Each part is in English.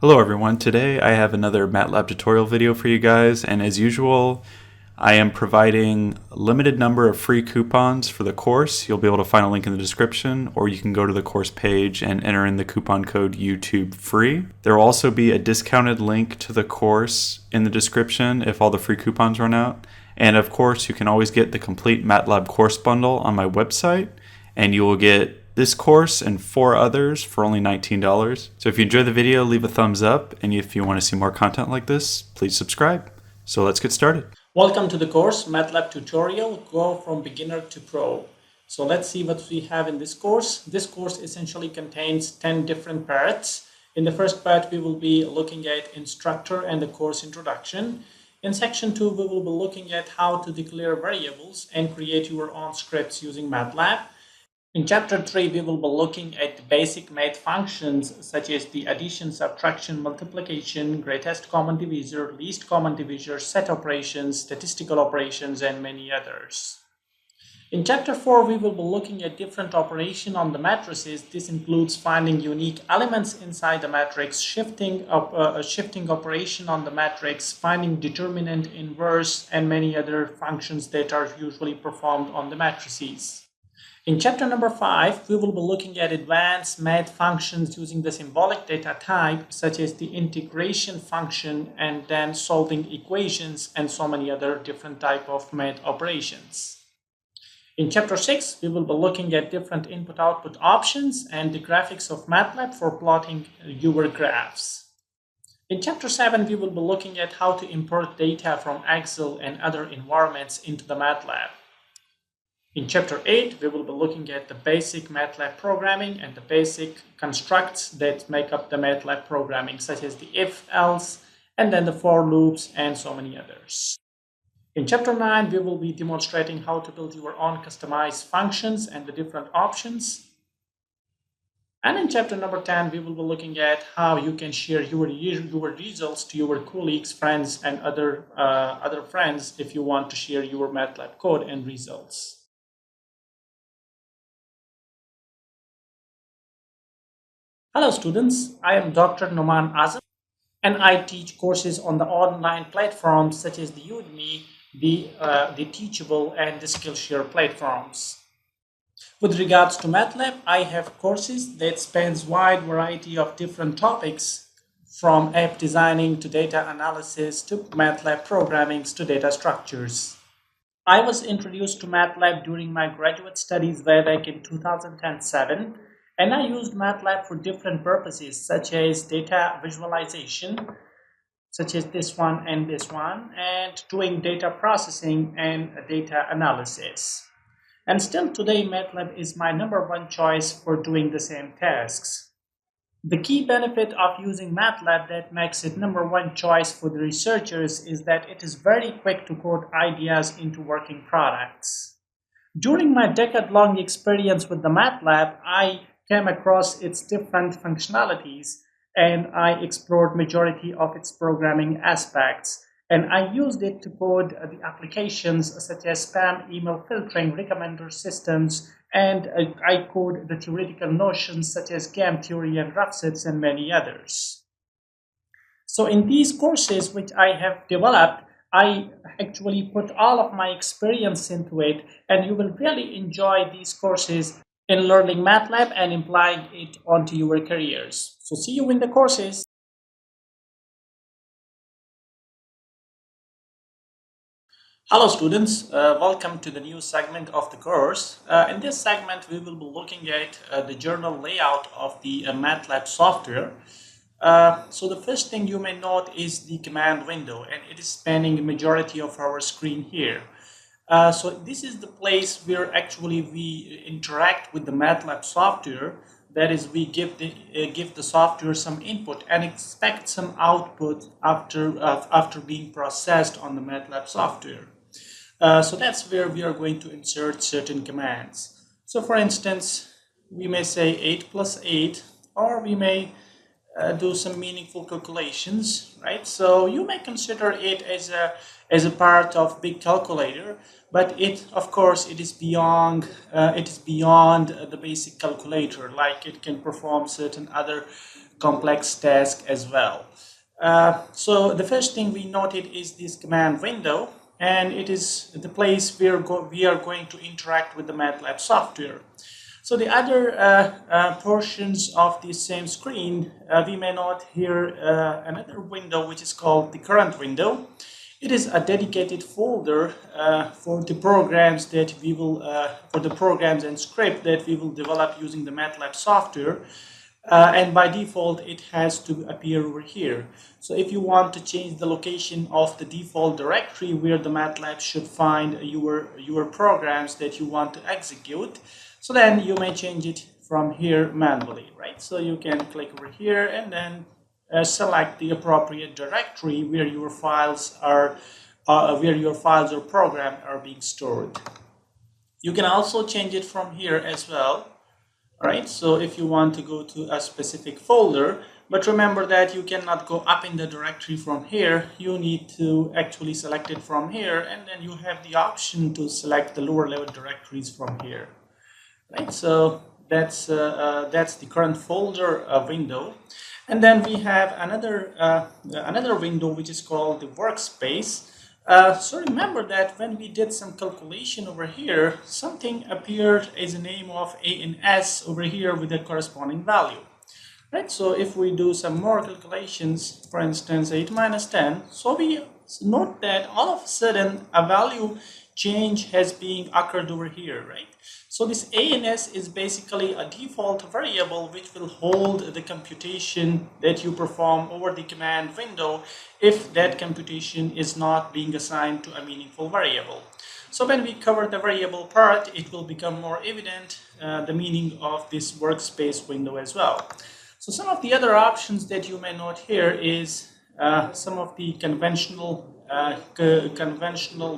Hello everyone, today I have another MATLAB tutorial video for you guys, and as usual I am providing a limited number of free coupons for the course. You'll be able to find a link in the description, or you can go to the course page and enter in the coupon code YouTube free. There will also be a discounted link to the course in the description if all the free coupons run out. And of course you can always get the complete MATLAB course bundle on my website, and you will get this course and 4 others for only $19. So if you enjoyed the video, leave a thumbs up, and if you want to see more content like this, please subscribe. So let's get started. Welcome to the course MATLAB tutorial, Go from Beginner to Pro. So let's see what we have in this course. This course essentially contains 10 different parts. In the first part, we will be looking at instructor and the course introduction. In section 2, we will be looking at how to declare variables and create your own scripts using MATLAB. In chapter 3, we will be looking at the basic math functions such as the addition, subtraction, multiplication, greatest common divisor, least common divisor, set operations, statistical operations, and many others. In chapter 4, we will be looking at different operations on the matrices. This includes finding unique elements inside the matrix, shifting operation on the matrix, finding determinant, inverse, and many other functions that are usually performed on the matrices. In chapter number 5, we will be looking at advanced math functions using the symbolic data type, such as the integration function, and then solving equations and so many other different type of math operations. In chapter 6, we will be looking at different input-output options and the graphics of MATLAB for plotting your graphs. In chapter 7, we will be looking at how to import data from Excel and other environments into the MATLAB. In chapter 8, we will be looking at the basic MATLAB programming and the basic constructs that make up the MATLAB programming, such as the if, else, and then the for loops and so many others. In chapter 9, we will be demonstrating how to build your own customized functions and the different options. And in chapter number 10, we will be looking at how you can share your results to your colleagues, friends, and other friends if you want to share your MATLAB code and results. Hello students, I am Dr. Noman Azam, and I teach courses on the online platforms such as the Udemy, the Teachable, and the Skillshare platforms. With regards to MATLAB, I have courses that spans wide variety of different topics, from app designing to data analysis to MATLAB programming to data structures. I was introduced to MATLAB during my graduate studies way back in 2007. And I used MATLAB for different purposes, such as data visualization, such as this one, and doing data processing and data analysis. And still today, MATLAB is my #1 choice for doing the same tasks. The key benefit of using MATLAB that makes it #1 choice for the researchers is that it is very quick to code ideas into working products. During my decade-long experience with the MATLAB, I came across its different functionalities, and I explored majority of its programming aspects, and I used it to code the applications such as spam email filtering, recommender systems, and I code the theoretical notions such as game theory and rough sets and many others. So in these courses which I have developed, I actually put all of my experience into it, and you will really enjoy these courses in learning MATLAB and applying it onto your careers. So see you in the courses. Hello students, welcome to the new segment of the course. In this segment, we will be looking at the journal layout of the MATLAB software. So the first thing you may note is the command window, and it is spanning the majority of our screen here. So this is the place where actually we interact with the MATLAB software. That is, we give the software some input and expect some output after being processed on the MATLAB software. So that's where we are going to insert certain commands. So for instance, we may say 8 plus 8, or we may do some meaningful calculations, right? So you may consider it as a part of big calculator, but of course it is beyond the basic calculator. Like, it can perform certain other complex task as well. So the first thing we noted is this command window, and it is the place where we are going to interact with the MATLAB software. So the other portions of the same screen, we may note here another window which is called the current window. It is a dedicated folder for the programs that we will, for the programs and script that we will develop using the MATLAB software. And by default, it has to appear over here. So if you want to change the location of the default directory where the MATLAB should find your programs that you want to execute, so then you may change it from here manually, right? So you can click over here and then select the appropriate directory where your files are, or program are being stored. You can also change it from here as well. All right, so if you want to go to a specific folder, but remember that you cannot go up in the directory from here. You need to actually select it from here, and then you have the option to select the lower level directories from here. Right, so that's the current folder window, and then we have another window which is called the workspace. So remember that when we did some calculation over here, something appeared as a name of A and S over here with a corresponding value. Right, so if we do some more calculations, for instance 8 minus 10, so we note that all of a sudden a value change has been occurred over here, right? So this A and S is basically a default variable which will hold the computation that you perform over the command window if that computation is not being assigned to a meaningful variable. So when we cover the variable part, it will become more evident the meaning of this workspace window as well. So some of the other options that you may note here is some of the conventional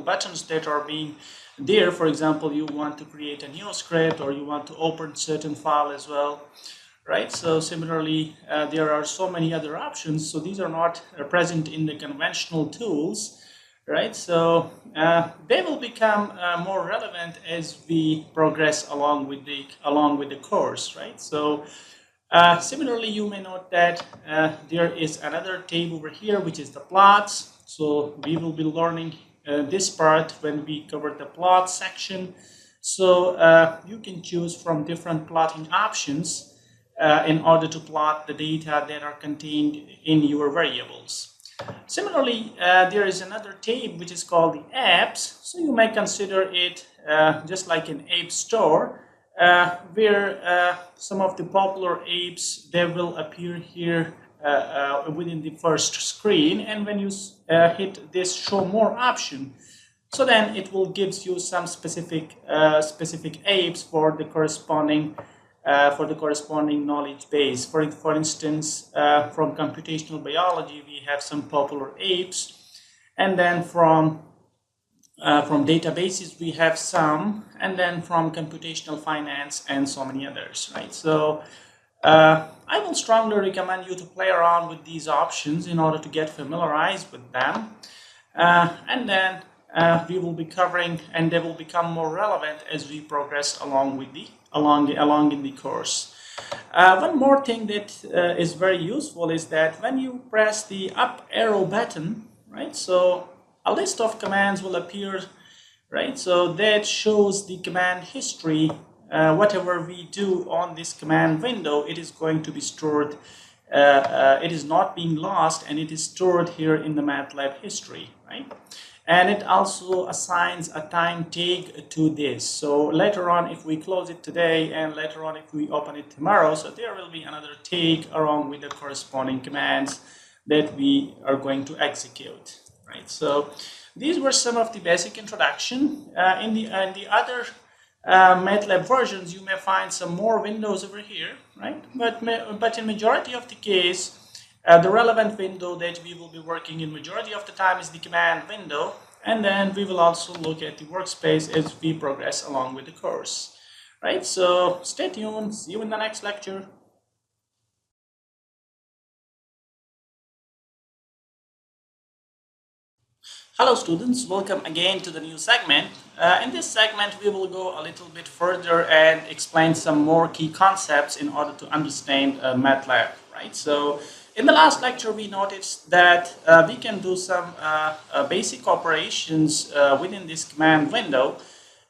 buttons that are being there. For example, you want to create a new script or you want to open certain file as well, right? So similarly, there are so many other options. So these are not present in the conventional tools, right? So they will become more relevant as we progress along with the course, right? So similarly, you may note that there is another tab over here, which is the plots. So we will be learning this part when we cover the plot section. So you can choose from different plotting options in order to plot the data that are contained in your variables. Similarly, there is another tab which is called the apps. So you may consider it just like an app store, where some of the popular apps, they will appear here within the first screen, and when you hit this show more option, so then it will gives you some specific apps for the corresponding knowledge base. For instance, from computational biology, we have some popular apps, and then from databases we have some, and then from computational finance and so many others, right? So I will strongly recommend you to play around with these options in order to get familiarized with them, and then we will be covering, and they will become more relevant as we progress along in the course. One more thing that is very useful is that when you press the up arrow button, right, so a list of commands will appear, right? So that shows the command history. Whatever we do on this command window, it is going to be stored. It is not being lost, and it is stored here in the MATLAB history, right? And it also assigns a time tag to this. So later on, if we close it today, and later on if we open it tomorrow, so there will be another tag along with the corresponding commands that we are going to execute, right? So these were some of the basic introduction. In the other MATLAB versions, you may find some more windows over here, right? But in majority of the case, the relevant window that we will be working in majority of the time is the command window, and then we will also look at the workspace as we progress along with the course, right? So stay tuned. See you in the next lecture. Hello students, welcome again to the new segment. In this segment we will go a little bit further and explain some more key concepts in order to understand MATLAB, right? So in the last lecture we noticed that we can do some basic operations within this command window.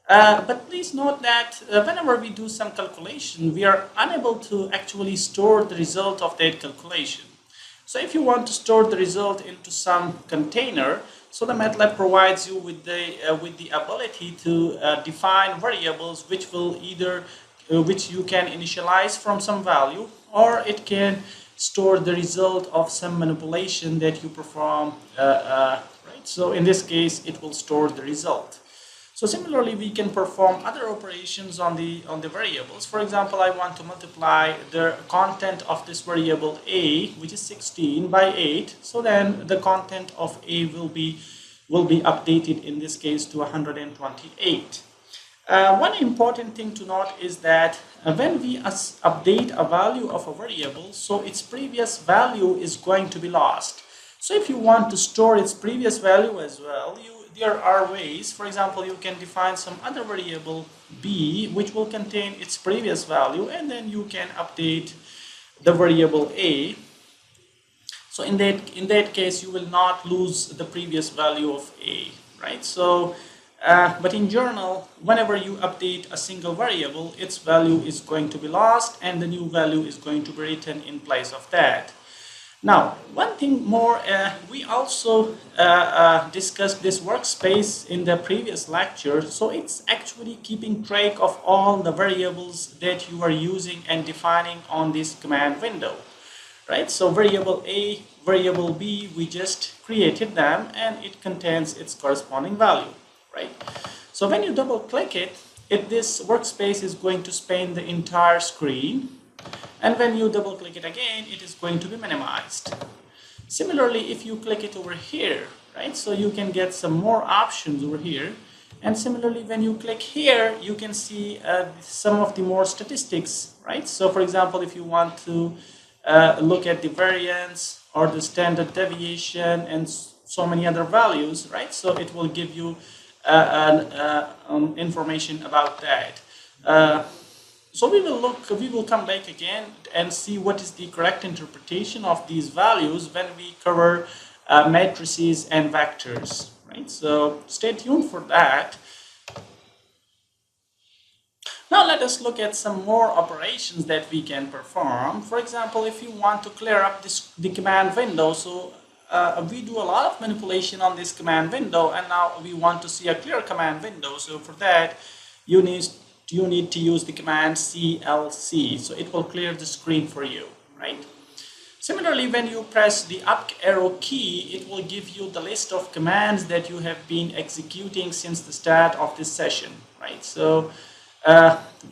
But please note that whenever we do some calculation, we are unable to actually store the result of that calculation. So if you want to store the result into some container, so the MATLAB provides you with the ability to define variables which will either which you can initialize from some value, or it can store the result of some manipulation that you perform. Right. So in this case, it will store the result. So similarly, we can perform other operations on the variables. For example, I want to multiply the content of this variable a, which is 16, by 8. So then the content of a will be updated in this case to 128. One important thing to note is that when we update a value of a variable, so its previous value is going to be lost. So if you want to store its previous value as well, there are ways. For example, you can define some other variable b which will contain its previous value, and then you can update the variable a. So in that case, you will not lose the previous value of a, right? So but in general, whenever you update a single variable, its value is going to be lost and the new value is going to be written in place of that. Now, one thing more, we also discussed this workspace in the previous lecture. So it's actually keeping track of all the variables that you are using and defining on this command window, right? So variable A, variable B, we just created them and it contains its corresponding value, right? So when you double click it, this workspace is going to span the entire screen. And when you double click it again, it is going to be minimized. Similarly, if you click it over here, right, so you can get some more options over here. And similarly, when you click here, you can see some of the more statistics, right? So for example, if you want to look at the variance or the standard deviation and so many other values, right? So it will give you information about that. So we will come back again and see what is the correct interpretation of these values when we cover matrices and vectors, right? So stay tuned for that. Now let us look at some more operations that we can perform. For example, if you want to clear up the command window, so we do a lot of manipulation on this command window, and now we want to see a clear command window. So for that, you need to use the command CLC, so it will clear the screen for you, right? Similarly, when you press the up arrow key, it will give you the list of commands that you have been executing since the start of this session, right? So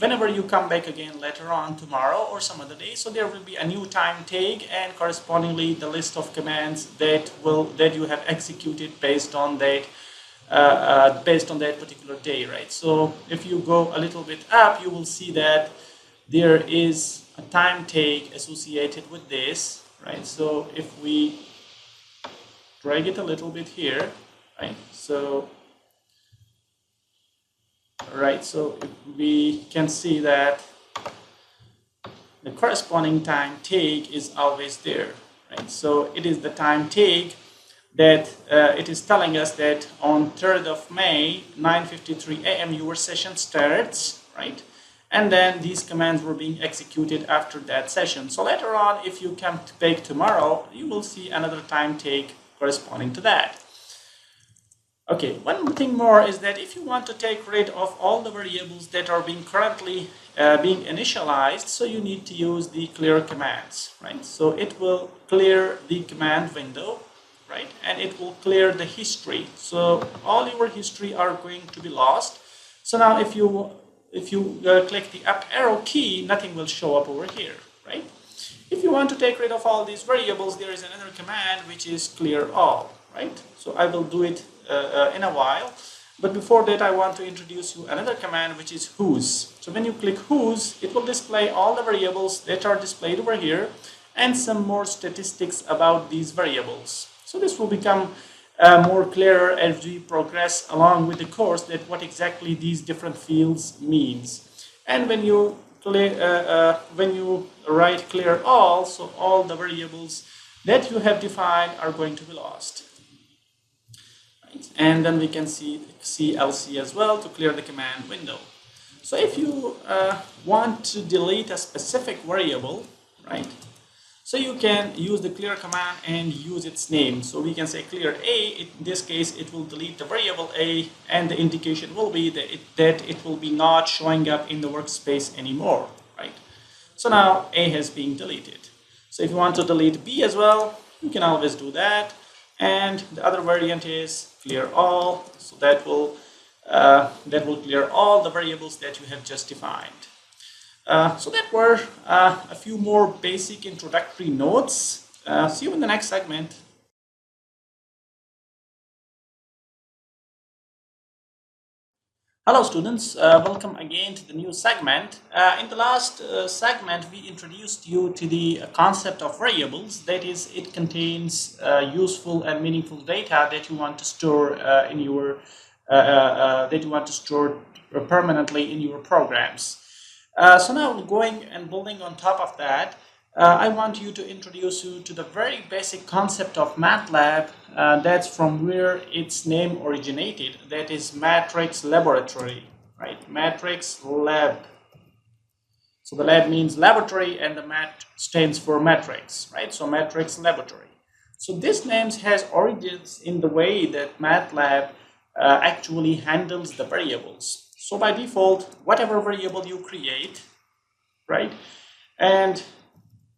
whenever you come back again later on tomorrow or some other day, so there will be a new time tag and correspondingly the list of commands that you have executed based on that particular day, right? So if you go a little bit up, you will see that there is a time tag associated with this, right? So if we drag it a little bit here, right? So we can see that the corresponding time tag is always there, right? So it is the time tag that it is telling us that on 3rd of May, 9:53 a.m. your session starts, right? And then these commands were being executed after that session. So later on, if you come back tomorrow, you will see another time tag corresponding to that. Okay, one thing more is that if you want to take rid of all the variables that are currently being initialized, so you need to use the clear commands, right? So it will clear the command window, right? And it will clear the history. So all your history are going to be lost. So now if you click the up arrow key, nothing will show up over here, right? If you want to take rid of all these variables, there is another command which is clear all, right? So I will do it in a while. But before that, I want to introduce you another command which is whose. So when you click whose, it will display all the variables that are displayed over here and some more statistics about these variables. So this will become more clearer as we progress along with the course that what exactly these different fields means. And when you write clear all, so all the variables that you have defined are going to be lost. Right? And then we can see CLC as well to clear the command window. So if you want to delete a specific variable, right? So you can use the clear command and use its name. So we can say clear A. In this case, it will delete the variable A, and the indication will be that it will be not showing up in the workspace anymore, right? So now A has been deleted. So if you want to delete B as well, you can always do that. And the other variant is clear all. So that will clear all the variables that you have just defined. So that were a few more basic introductory notes. See you in the next segment. Hello students, welcome again to the new segment. In the last segment, we introduced you to the concept of variables. That is, it contains useful and meaningful data that you want to store permanently in your programs. So now going and building on top of that, I want to introduce you to the very basic concept of MATLAB. That's from where its name originated. That is Matrix Laboratory, right? Matrix Lab. So the lab means laboratory, and the mat stands for matrix, right? So Matrix Laboratory. So this name has origins in the way that MATLAB actually handles the variables. So by default, whatever variable you create, right, and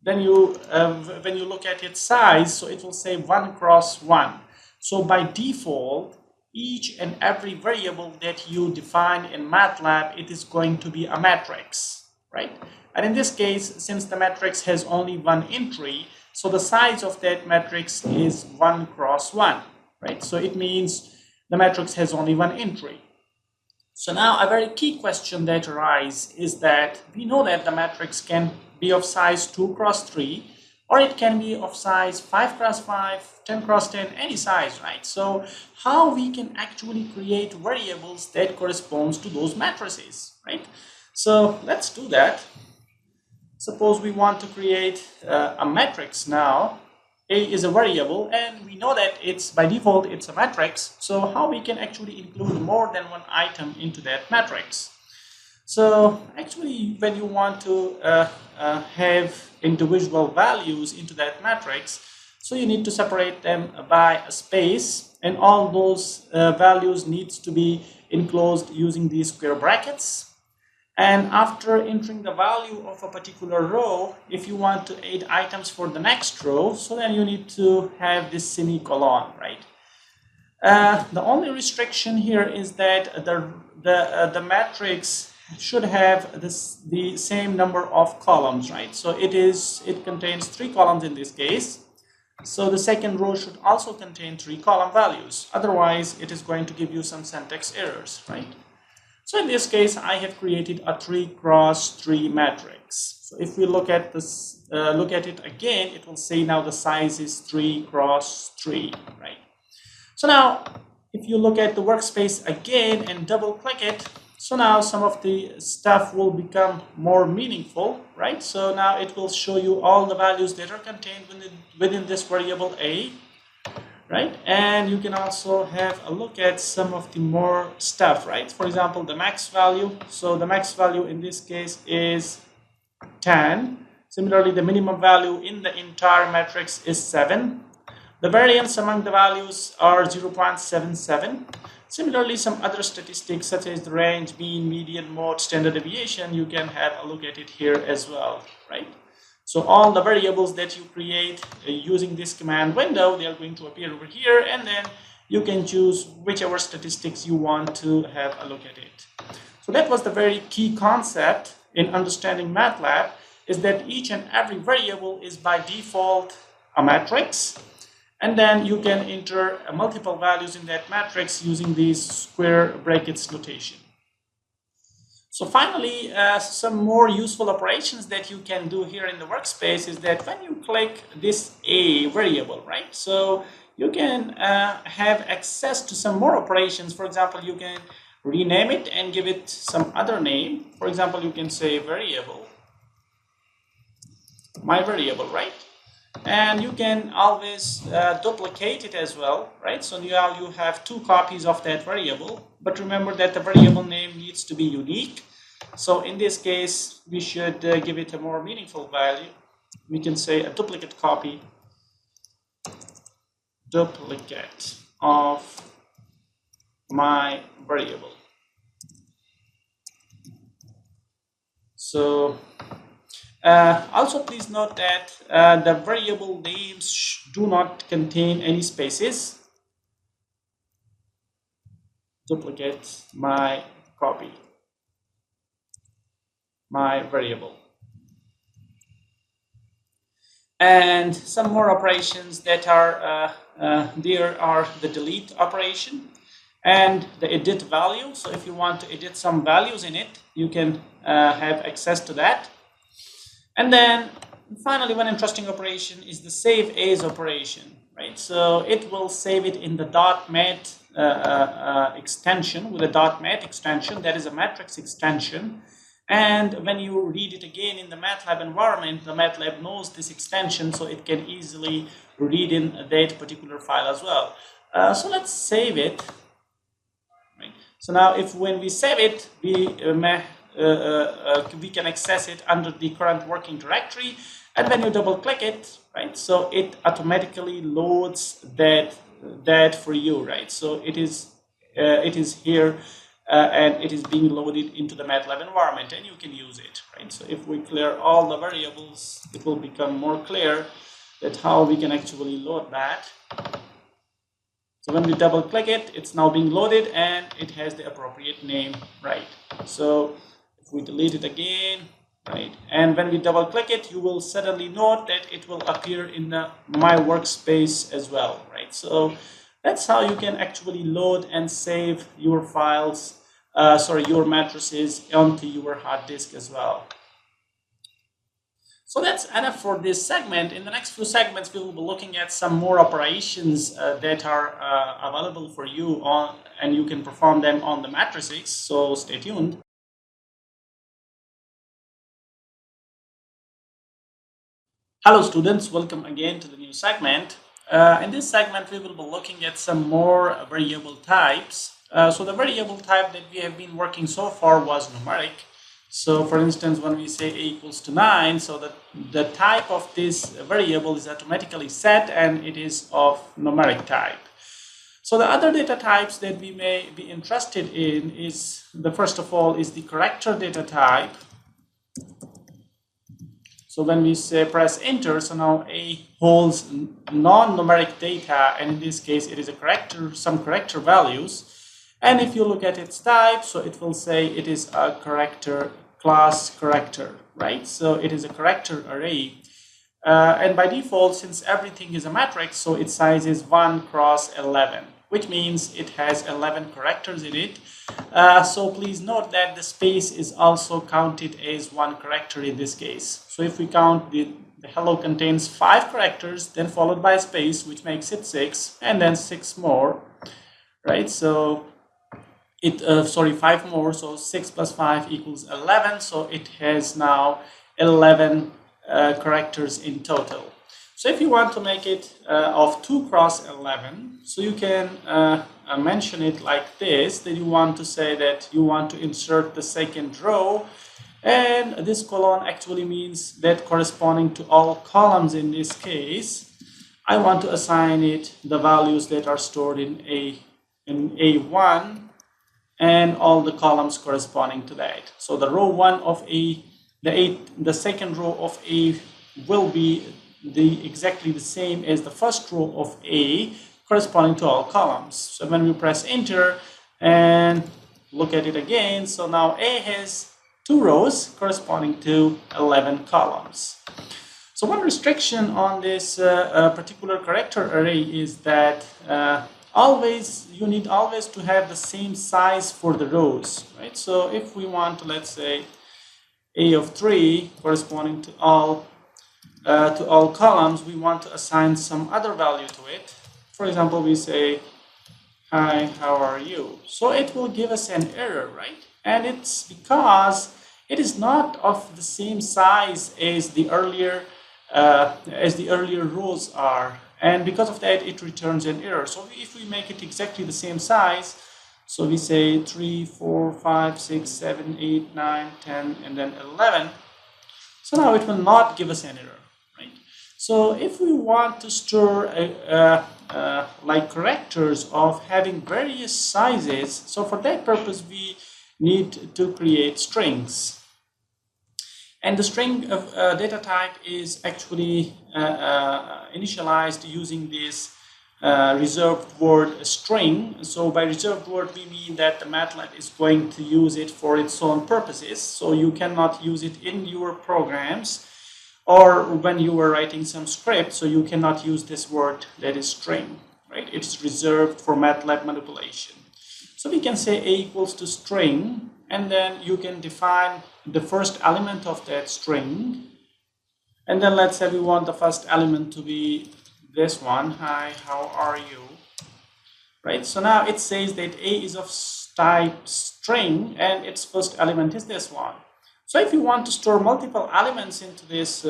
then when you look at its size, so it will say 1 cross 1. So by default, each and every variable that you define in MATLAB, it is going to be a matrix, right? And in this case, since the matrix has only one entry, so the size of that matrix is 1 cross 1, right? So it means the matrix has only one entry. So now a very key question that arises is that we know that the matrix can be of size 2 cross 3, or it can be of size 5 cross 5, 10 cross 10, any size, right? So how we can actually create variables that corresponds to those matrices, right? So let's do that. Suppose we want to create a matrix now. A is a variable, and we know that it's by default it's a matrix. So how we can actually include more than one item into that matrix? So actually, when you want to have individual values into that matrix, so you need to separate them by a space, and all those values needs to be enclosed using these square brackets. And after entering the value of a particular row, if you want to add items for the next row, so then you need to have this semicolon, right? The only restriction here is that the matrix should have the same number of columns, right? So it contains 3 columns in this case. So the second row should also contain 3 column values. Otherwise, it is going to give you some syntax errors, right? So in this case, I have created a 3 cross 3 matrix. So if we look at this, look at it again, it will say now the size is 3 cross 3, right? So now, if you look at the workspace again and double click it, so now some of the stuff will become more meaningful, right? So now it will show you all the values that are contained within this variable A, right? And you can also have a look at some of the more stuff, right? For example, the max value. So the max value in this case is 10. Similarly, the minimum value in the entire matrix is 7. The variance among the values are 0.77. Similarly, some other statistics such as the range, mean, median, mode, standard deviation, you can have a look at it here as well, right? So all the variables that you create using this command window, they are going to appear over here, and then you can choose whichever statistics you want to have a look at it. So that was the very key concept in understanding MATLAB, is that each and every variable is by default a matrix, and then you can enter multiple values in that matrix using these square brackets notation. So finally, some more useful operations that you can do here in the workspace is that when you click this A variable, right? So you can have access to some more operations. For example, you can rename it and give it some other name. For example, you can say variable, my variable, right? And you can always duplicate it as well, right? So now you have 2 copies of that variable, but remember that the variable name needs to be unique. So in this case, we should give it a more meaningful value. We can say a duplicate copy, duplicate of my variable. So also please note that the variable names do not contain any spaces. Duplicate my copy, my variable. And some more operations that are there are the delete operation and the edit value. So if you want to edit some values in it, you can have access to that. And then finally, one interesting operation is the save as operation, right? So it will save it in the .mat extension, with a .mat extension, that is a matrix extension. And when you read it again in the MATLAB environment, the MATLAB knows this extension, so it can easily read in that particular file as well. So let's save it. Right? So now when we save it, we can access it under the current working directory, and when you double click it, right, so it automatically loads that for you, right? So it is here and it is being loaded into the MATLAB environment, and you can use it, right? So if we clear all the variables, it will become more clear that how we can actually load that. So when we double click it, it's now being loaded and it has the appropriate name, right? So if we delete it again, right, and when we double click it, you will suddenly note that it will appear in the My Workspace as well, right? So that's how you can actually load and save your files, your matrices onto your hard disk as well. So that's enough for this segment. In the next few segments, we will be looking at some more operations that are available for you and you can perform them on the matrices. So stay tuned. Hello students, welcome again to the new segment. In this segment, we will be looking at some more variable types. So the variable type that we have been working so far was numeric. So for instance, when we say a equals to 9, so the type of this variable is automatically set and it is of numeric type. So the other data types that we may be interested in is, first of all, is the character data type. So when we say press enter, so now A holds non-numeric data, and in this case it is a character, some character values. And if you look at its type, so it will say it is a character class character, right? So it is a character array. And by default, since everything is a matrix, so its size is 1 cross 11, which means it has 11 characters in it. So please note that the space is also counted as 1 character in this case. So if we count the hello contains 5 characters, then followed by a space, which makes it 6, and then 6 more, right? So it 5 more, so 6 plus 5 equals 11. So it has now 11 characters in total. So if you want to make it of 2 cross 11, so you can mention it like this, that you want to say that you want to insert the second row, and this colon actually means that corresponding to all columns in this case, I want to assign it the values that are stored in A1 and all the columns corresponding to that. So the row 1 of A, the second row of A will be exactly the same as the first row of A, corresponding to all columns. So when we press enter and look at it again, so now A has 2 rows corresponding to 11 columns. So one restriction on this particular character array is that you need always to have the same size for the rows, right? So if we want to, let's say, A of 3 corresponding to all columns, we want to assign some other value to it. For example, we say, hi, how are you? So it will give us an error, right? And it's because it is not of the same size as the earlier rows are. And because of that, it returns an error. So if we make it exactly the same size, so we say 3, 4, 5, 6, 7, 8, 9, 10, and then 11. So now it will not give us an error, right? So if we want to store like characters of having various sizes, so for that purpose we need to create strings. And the string of data type is actually initialized using this reserved word string. So by reserved word we mean that the MATLAB is going to use it for its own purposes. So you cannot use it in your programs or when you are writing some script. So you cannot use this word that is string, right? It's reserved for MATLAB manipulation. So we can say a equals to string, and then you can define the first element of that string. And then let's say we want the first element to be this one, hi, how are you? Right, so now it says that A is of type string and its first element is this one. So if you want to store multiple elements into this,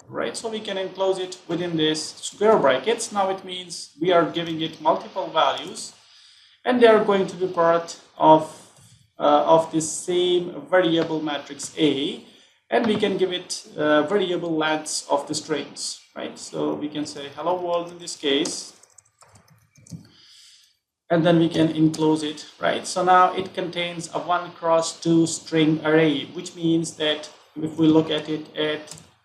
right, so we can enclose it within this square brackets. Now it means we are giving it multiple values and they are going to be part of this same variable matrix A, and we can give it variable lengths of the strings, right? So we can say hello world in this case, and then we can enclose it, right? So now it contains a 1x2 string array, which means that if we look at it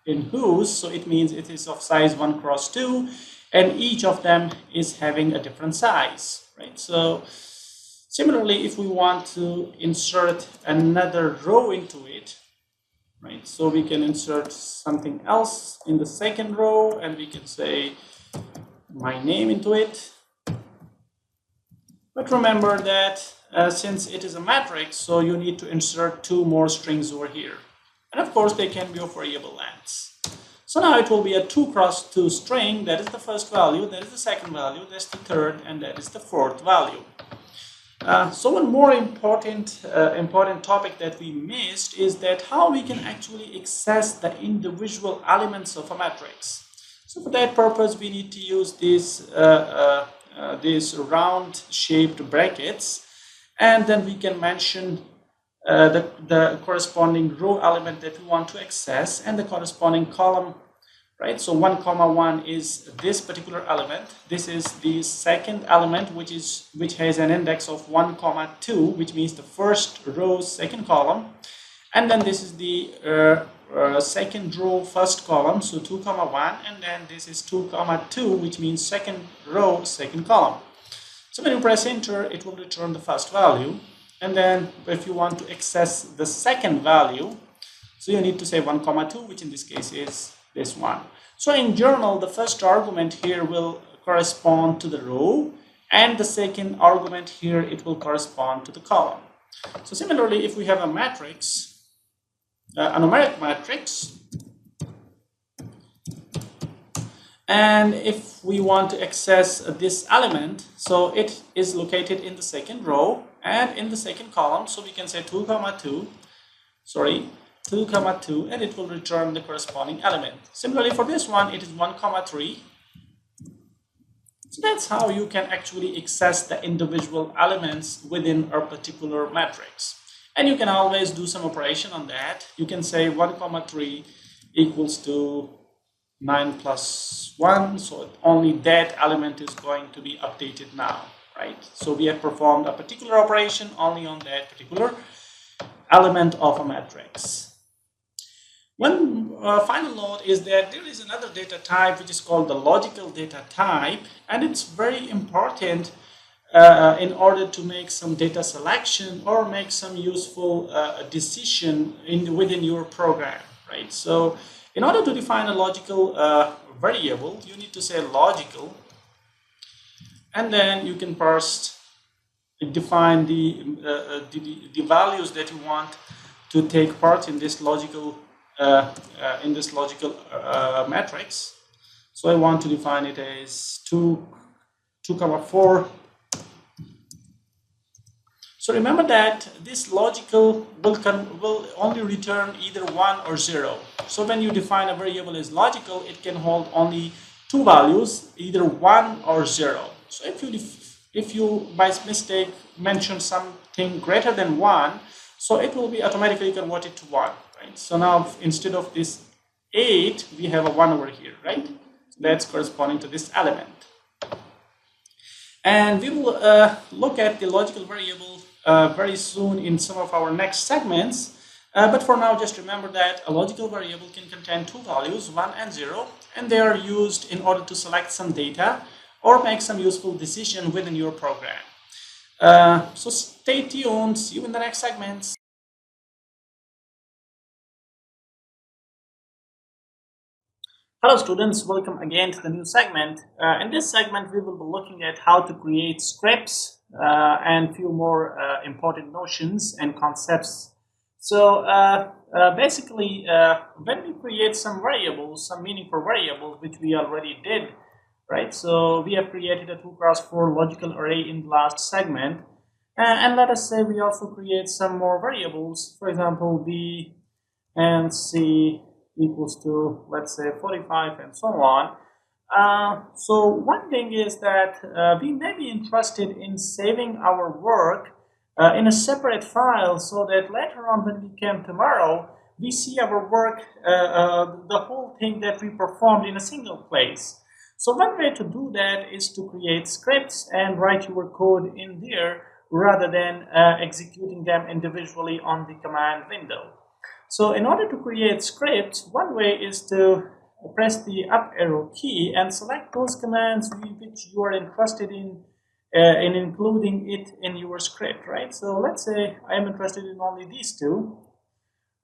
in whos, so it means it is of size 1x2, and each of them is having a different size, right? So similarly, if we want to insert another row into it, right? So we can insert something else in the second row, and we can say my name into it. But remember that since it is a matrix, so you need to insert 2 more strings over here. And of course, they can be of variable lengths. So now it will be a 2x2 string. That is the first value, that is the second value, that's the third, and that is the fourth value. So one more important topic that we missed is that how we can actually access the individual elements of a matrix. So for that purpose, we need to use these round-shaped brackets, and then we can mention the corresponding row element that we want to access and the corresponding column, right? So 1, 1 is this particular element. This is the second element, which has an index of 1, 2, which means the first row, second column. And then this is the second row, first column, so 2, 1, and then this is 2, 2, which means second row, second column. So when you press enter, it will return the first value. And then if you want to access the second value, so you need to say 1, 2, which in this case is this one. So in general, the first argument here will correspond to the row, and the second argument here, it will correspond to the column. So similarly, if we have a matrix, a numeric matrix, and if we want to access this element, so it is located in the second row and in the second column, so we can say 2, 2, and it will return the corresponding element. Similarly, for this one, it is 1, 3. So that's how you can actually access the individual elements within a particular matrix. And you can always do some operation on that. You can say 1, 3 equals to 9 plus 1. So only that element is going to be updated now, right? So we have performed a particular operation only on that particular element of a matrix. One final note is that there is another data type which is called the logical data type, and it's very important in order to make some data selection or make some useful decision within your program, right? So in order to define a logical variable, you need to say logical, and then you can first define the values that you want to take part in this logical matrix. So I want to define it as 2, 4. So remember that this logical will only return either 1 or 0. So when you define a variable as logical, it can hold only 2 values, either 1 or 0. So if you by mistake mention something greater than 1, so it will be automatically converted to 1, right? So now instead of this 8, we have a 1 over here, right? So that's corresponding to this element. And we will look at the logical variable very soon in some of our next segments. But for now, just remember that a logical variable can contain 2 values, 1 and 0, and they are used in order to select some data or make some useful decision within your program. So stay tuned. See you in the next segments. Hello students, welcome again to the new segment. In this segment, we will be looking at how to create scripts and few more important notions and concepts. So basically, when we create some variables, some meaningful variables, which we already did, right? So we have created a 2x4 logical array in the last segment. And let us say we also create some more variables, for example, B and C equals to, let's say, 45 and so on. So one thing is that we may be interested in saving our work in a separate file so that later on when we come tomorrow, we see our work, the whole thing that we performed in a single place. So one way to do that is to create scripts and write your code in there rather than executing them individually on the command window. So in order to create scripts, one way is to press the up arrow key and select those commands which you are interested in including it in your script, right? So let's say I am interested in only these two.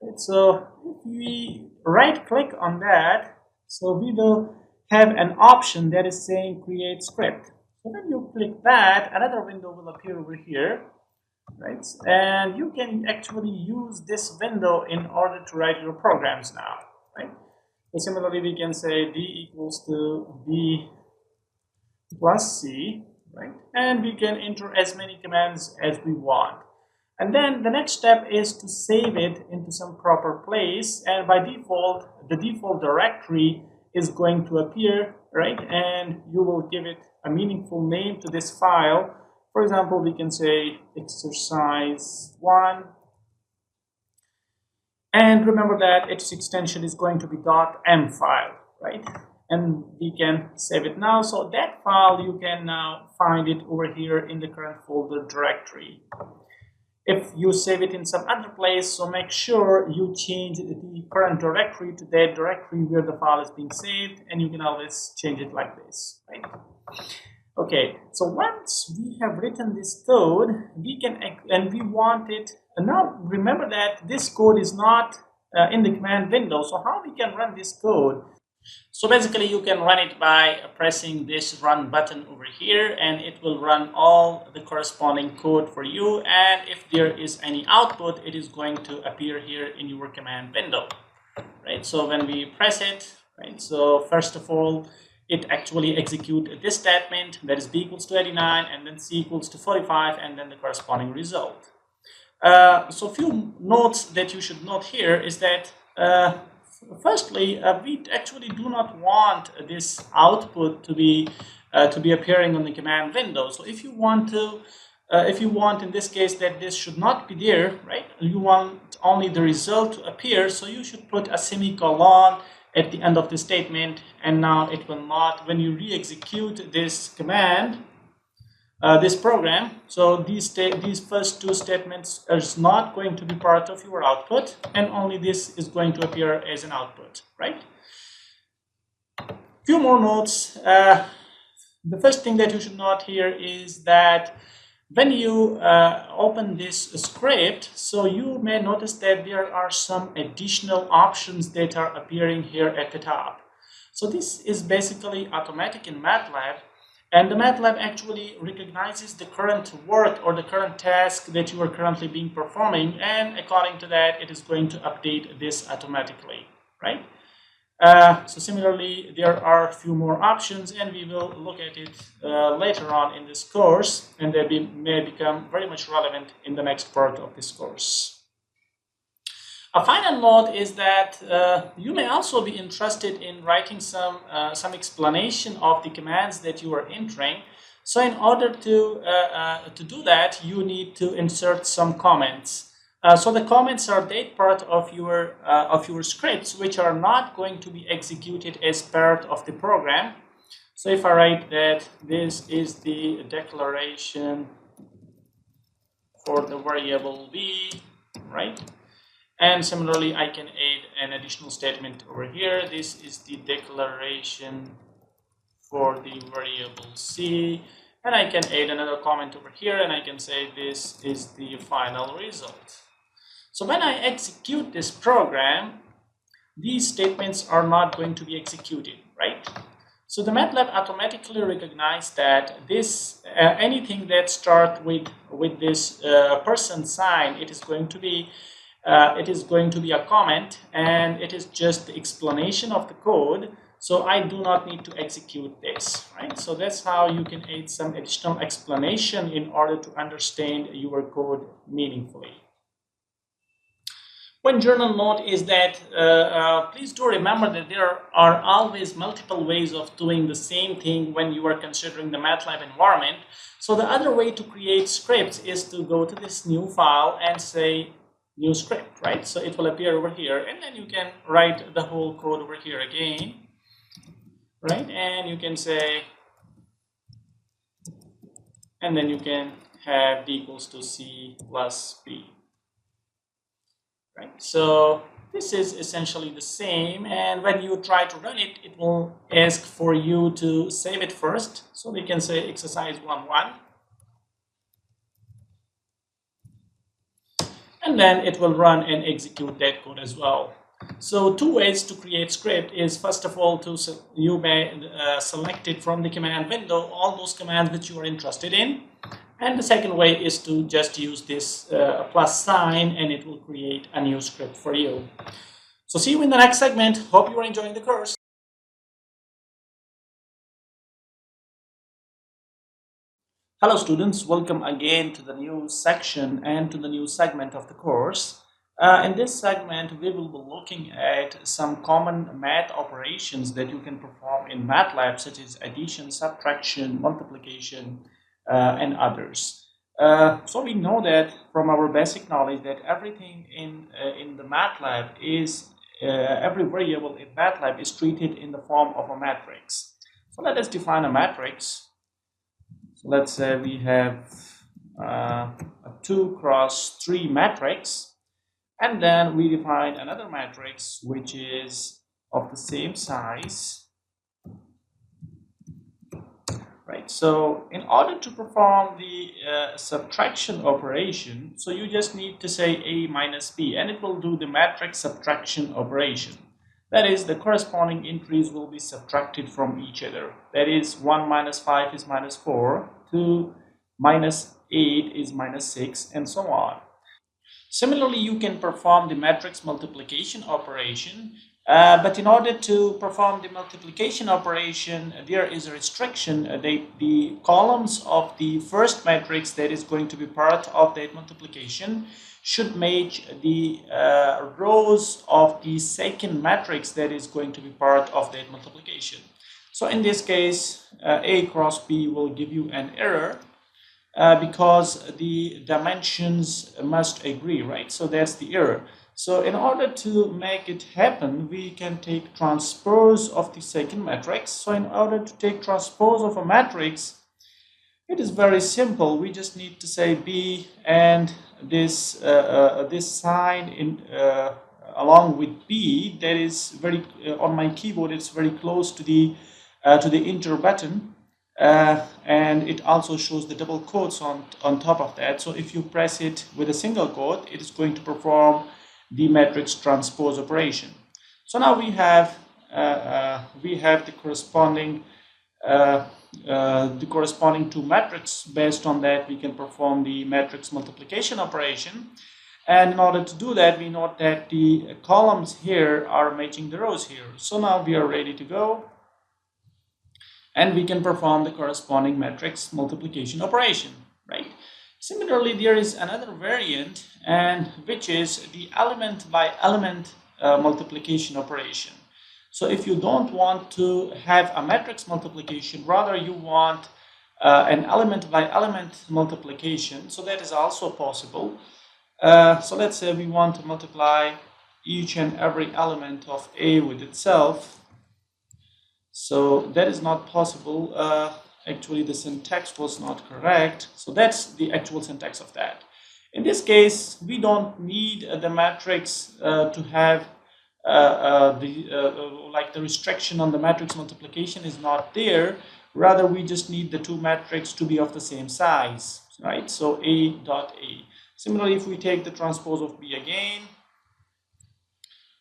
Right? So if we right click on that, so we will have an option that is saying create script. So when you click that, another window will appear over here. Right, and you can actually use this window in order to write your programs now, right? So similarly, we can say D equals to B plus C, right? And we can enter as many commands as we want. And then the next step is to save it into some proper place, and by default, the default directory is going to appear, right? And you will give it a meaningful name to this file. For example, we can say exercise 1. And remember that its extension is going to be .m file, right? And we can save it now. So that file, you can now find it over here in the current folder directory. If you save it in some other place, so make sure you change the current directory to that directory where the file is being saved, and you can always change it like this, right? Okay, so once we have written this code, we can, and we want it, and now remember that this code is not in the command window, so how we can run this code? So basically you can run it by pressing this run button over here, and it will run all the corresponding code for you, and if there is any output, it is going to appear here in your command window, right? So when we press it, right, so first of all, it actually executes this statement, that is B equals to 89, and then C equals to 45, and then the corresponding result. So a few notes that you should note here is that firstly, we actually do not want this output to be appearing on the command window. So if you want in this case that this should not be there, right? You want only the result to appear, so you should put a semicolon at the end of the statement, and now it will not, when you re-execute this command, this program, so these first two statements is not going to be part of your output, and only this is going to appear as an output, right? Few more notes. The first thing that you should note here is that when you open this script, so you may notice that there are some additional options that are appearing here at the top. So this is basically automatic in MATLAB, and the MATLAB actually recognizes the current work or the current task that you are currently being performing, and according to that, it is going to update this automatically, right? So similarly, there are a few more options, and we will look at it later on in this course, and they may become very much relevant in the next part of this course. A final note is that you may also be interested in writing some explanation of the commands that you are entering. So in order to do that, you need to insert some comments. So the comments are that part of your scripts which are not going to be executed as part of the program. So if I write that this is the declaration for the variable b, right? And similarly, I can add an additional statement over here. This is the declaration for the variable c. And I can add another comment over here, and I can say this is the final result. So when I execute this program, these statements are not going to be executed, right? So the MATLAB automatically recognizes that this anything that starts with this % sign, it is going to be a comment, and it is just the explanation of the code. So I do not need to execute this, right? So that's how you can add some additional explanation in order to understand your code meaningfully. One general note is that please do remember that there are always multiple ways of doing the same thing when you are considering the MATLAB environment. So the other way to create scripts is to go to this new file and say new script, right? So it will appear over here, and then you can write the whole code over here again, right? And you can say, and then you can have d equals to c plus b. Right, so this is essentially the same, and when you try to run it, it will ask for you to save it first. So we can say exercise 1.1, and then it will run and execute that code as well. So two ways to create script is, first of all, you may select it from the command window, all those commands that you are interested in. And the second way is to just use this plus sign, and it will create a new script for you. So see you in the next segment. Hope you are enjoying the course. Hello students, welcome again to the new section and to the new segment of the course. In this segment, we will be looking at some common math operations that you can perform in MATLAB, such as addition, subtraction, multiplication, and others. So we know that from our basic knowledge that everything in the MATLAB is every variable in MATLAB is treated in the form of a matrix. So let us define a matrix. So let's say we have a 2 cross 3 matrix, and then we define another matrix which is of the same size. Right, so in order to perform the subtraction operation, so you just need to say a minus b, and it will do the matrix subtraction operation. That is, the corresponding entries will be subtracted from each other. That is, 1 minus 5 is minus 4, 2 minus 8 is minus 6, and so on. Similarly, you can perform the matrix multiplication operation. But in order to perform the multiplication operation, there is a restriction. The columns of the first matrix that is going to be part of that multiplication should match the rows of the second matrix that is going to be part of that multiplication. So in this case, A cross B will give you an error because the dimensions must agree, right? So that's the error. So in order to make it happen, we can take transpose of the second matrix. So in order to take transpose of a matrix, it is very simple. We just need to say B, and this sign in along with B, that is very on my keyboard. It's very close to the enter button, and it also shows the double quotes on top of that. So if you press it with a single quote, it is going to perform the matrix transpose operation. So now we have the corresponding to matrix. Based on that, we can perform the matrix multiplication operation. And in order to do that, we note that the columns here are matching the rows here. So now we are ready to go, and we can perform the corresponding matrix multiplication operation, right? Similarly, there is another variant, and which is the element by element multiplication operation. So if you don't want to have a matrix multiplication, rather you want an element by element multiplication, so that is also possible. So let's say we want to multiply each and every element of A with itself. So that is not possible. Actually, the syntax was not correct. So that's the actual syntax of that. In this case, we don't need the matrix to have like the restriction on the matrix multiplication is not there. Rather, we just need the two matrices to be of the same size, right? So A dot A. Similarly, if we take the transpose of B again,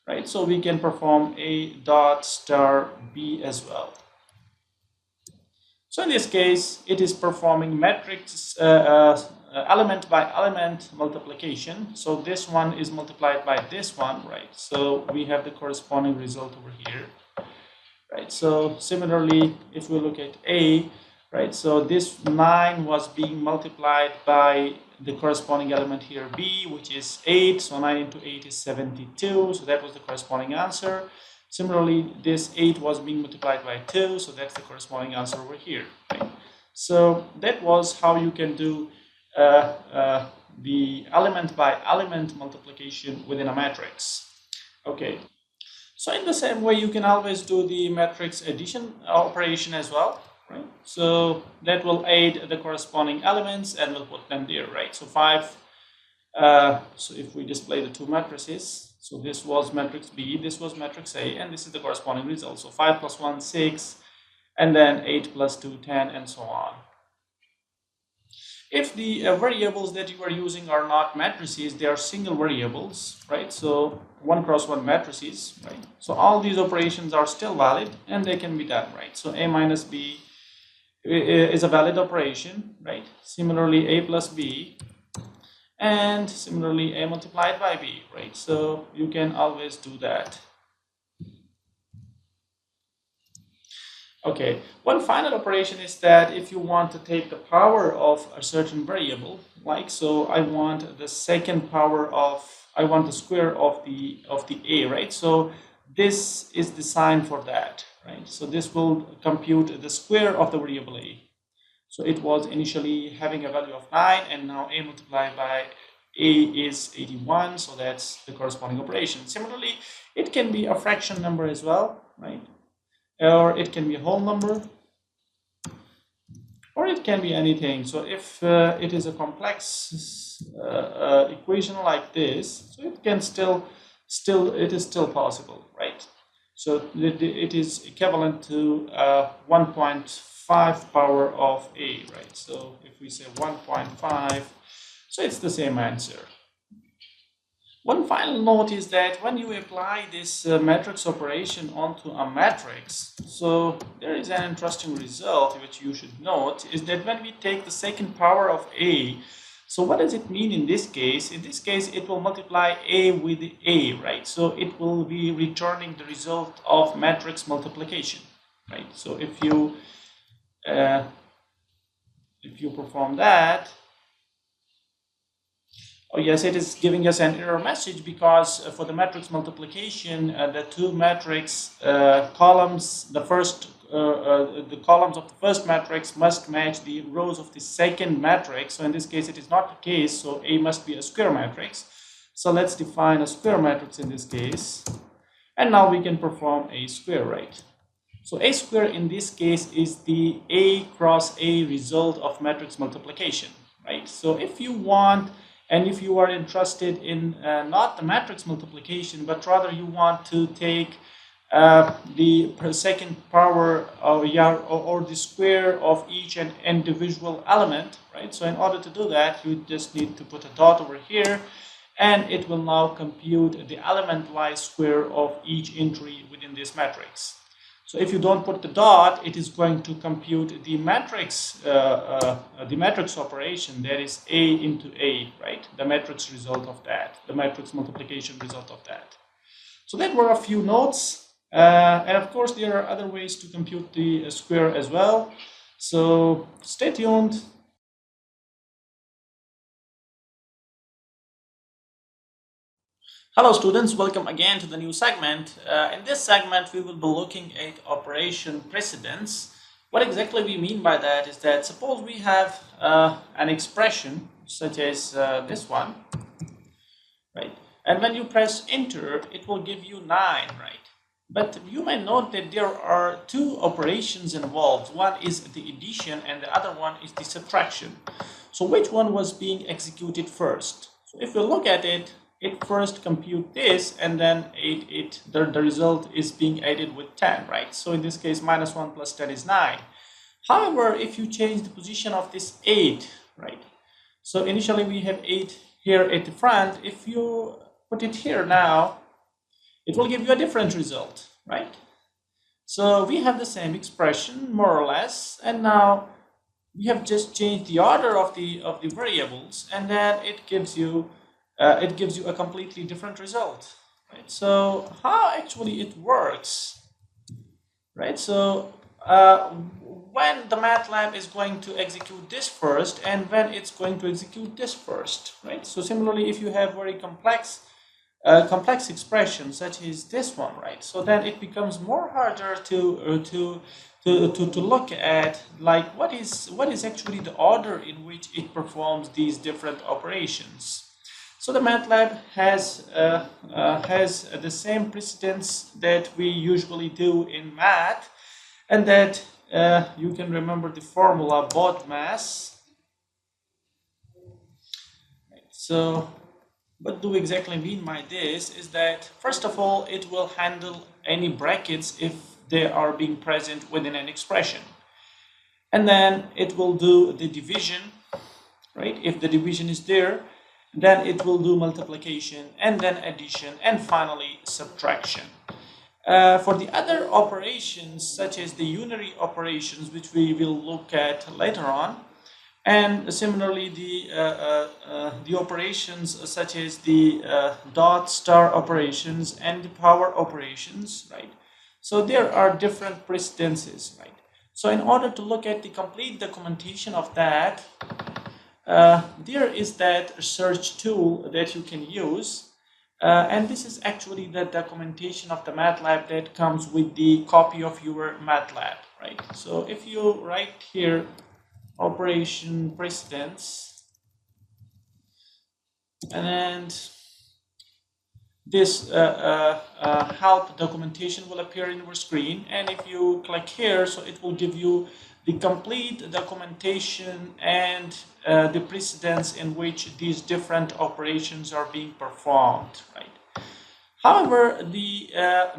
right, so we can perform A dot star B as well. So in this case, it is performing matrix element by element multiplication. So this one is multiplied by this one, right? So we have the corresponding result over here, right? So similarly, if we look at A, right, so this 9 was being multiplied by the corresponding element here, B, which is 8. So 9 into 8 is 72. So that was the corresponding answer. Similarly, this 8 was being multiplied by 2. So that's the corresponding answer over here, right? So that was how you can do the element by element multiplication within a matrix. Okay. So in the same way, you can always do the matrix addition operation as well. Right? So that will aid the corresponding elements and we'll put them there, right? So 5, so if we display the two matrices, so this was matrix B, this was matrix A, and this is the corresponding result. So 5 plus 1, 6, and then 8 plus 2, 10, and so on. If the variables that you are using are not matrices, they are single variables, right? So 1 cross 1 matrices, right? So all these operations are still valid and they can be done, right? So A minus B is a valid operation, right? Similarly, A plus B, and similarly A multiplied by B, right? So you can always do that. Okay, one final operation is that if you want to take the power of a certain variable, like so I want the second power of, I want the square of the A, right? So this is the sign for that, right? So this will compute the square of the variable A. So it was initially having a value of 9, and now A multiplied by A is 81, so that's the corresponding operation. Similarly, it can be a fraction number as well, right? Or it can be a whole number, or it can be anything. So if it is a complex equation like this, so it can it is still possible, right? So it is equivalent to 1.5 power of A, right? So if we say 1.5, so it's the same answer. One final note is that when you apply this matrix operation onto a matrix, so there is an interesting result which you should note, is that when we take the second power of A, so what does it mean in this case? In this case, it will multiply A with A, right? So it will be returning the result of matrix multiplication, right? So if you perform that, oh yes, it is giving us an error message because for the matrix multiplication, the two matrix columns, the columns of the first matrix must match the rows of the second matrix. So in this case, it is not the case. So A must be a square matrix. So let's define a square matrix in this case. And now we can perform A square, right? So A square in this case is the A cross A result of matrix multiplication, right? So if you want, and if you are interested in not the matrix multiplication, but rather you want to take the second power or the square of each and individual element, right? So in order to do that, you just need to put a dot over here, and it will now compute the element-wise square of each entry within this matrix. So if you don't put the dot, it is going to compute the matrix operation, that is A into A, right? The matrix result of that, the matrix multiplication result of that. So that were a few notes. And of course, there are other ways to compute the square as well. So stay tuned. Hello students, welcome again to the new segment. In this segment, we will be looking at operation precedence. What exactly we mean by that is that suppose we have an expression such as this one, right? And when you press enter, it will give you 9, right? But you may note that there are two operations involved. One is the addition and the other one is the subtraction. So which one was being executed first? So if you look at it, it first compute this and then the result is being added with 10, right? So in this case, minus 1 plus 10 is 9. However, if you change the position of this 8, right? So initially we have 8 here at the front. If you put it here now, it will give you a different result, right? So we have the same expression more or less, and now we have just changed the order of the variables, and then it gives you a completely different result, right? So how actually it works, right? So when the MATLAB is going to execute this first and when it's going to execute this first, right? So similarly, if you have very complex expressions such as this one, right? So then it becomes more harder to look at, like, what is actually the order in which it performs these different operations. So the MATLAB has the same precedence that we usually do in math, and that you can remember the formula BODMAS. Right. So what do we exactly mean by this is that, first of all, it will handle any brackets if they are being present within an expression. And then it will do the division, right? If the division is there, then it will do multiplication and then addition and finally subtraction. For the other operations, such as the unary operations, which we will look at later on, and similarly the operations such as the dot star operations and the power operations, right? So there are different precedences, right? So in order to look at the complete documentation of that, there is that search tool that you can use. And this is actually the documentation of the MATLAB that comes with the copy of your MATLAB, right? So if you write here operation precedence, and this help documentation will appear in your screen, and if you click here, so it will give you the complete documentation and the precedence in which these different operations are being performed, right? However, the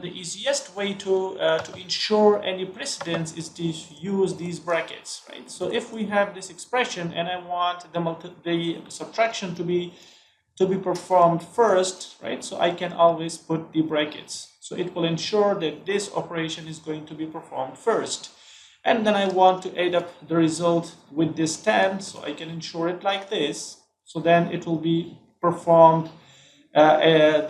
easiest way to ensure any precedence is to use these brackets, right? So if we have this expression and I want the subtraction to be performed first, right? So I can always put the brackets. So it will ensure that this operation is going to be performed first. And then I want to add up the result with this 10, so I can ensure it like this. So then it will be performed at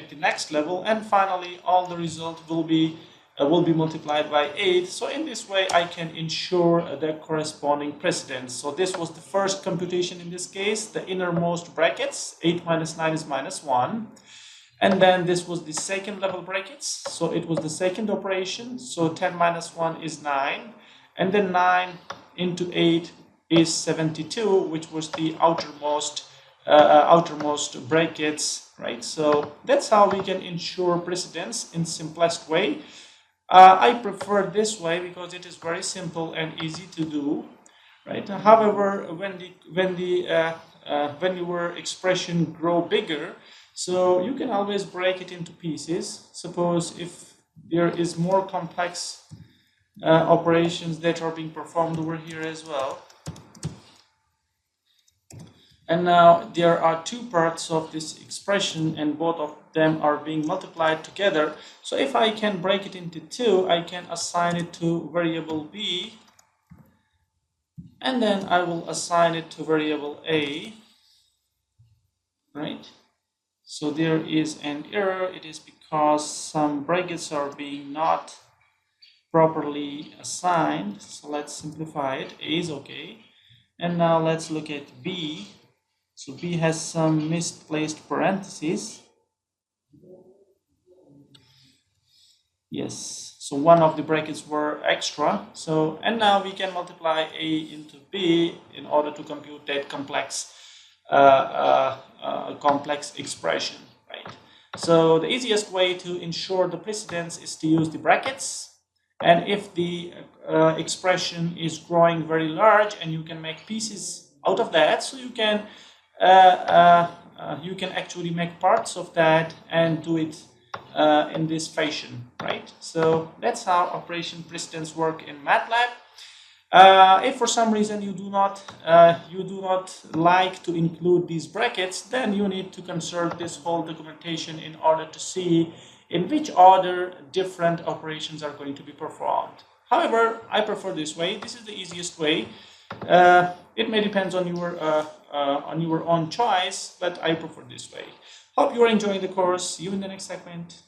the next level, and finally all the result will be multiplied by 8. So in this way I can ensure the corresponding precedence. So this was the first computation in this case, the innermost brackets, 8 minus 9 is minus 1. And then this was the second level brackets, so it was the second operation, so 10 minus 1 is 9, and then 9 into 8 is 72, which was the outermost brackets, right? So that's how we can ensure precedence in simplest way. I prefer this way because it is very simple and easy to do, right? However, when your expression grow bigger, so you can always break it into pieces. Suppose if there is more complex operations that are being performed over here as well. And now there are two parts of this expression and both of them are being multiplied together. So if I can break it into two, I can assign it to variable b, and then I will assign it to variable a, right? So there is an error. It is because some brackets are being not properly assigned. So let's simplify it. A is okay. And now let's look at b. So b has some misplaced parentheses. Yes, so one of the brackets were extra. So, and now we can multiply a into b in order to compute that complex expression, right? So the easiest way to ensure the precedence is to use the brackets. And if the expression is growing very large and you can make pieces out of that, so you can actually make parts of that and do it in this fashion, right? So that's how operation precedence work in MATLAB. If for some reason you do not like to include these brackets, then you need to consult this whole documentation in order to see in which order different operations are going to be performed. However, I prefer this way. This is the easiest way. It may depend on your own choice, but I prefer this way. Hope you are enjoying the course. See you in the next segment.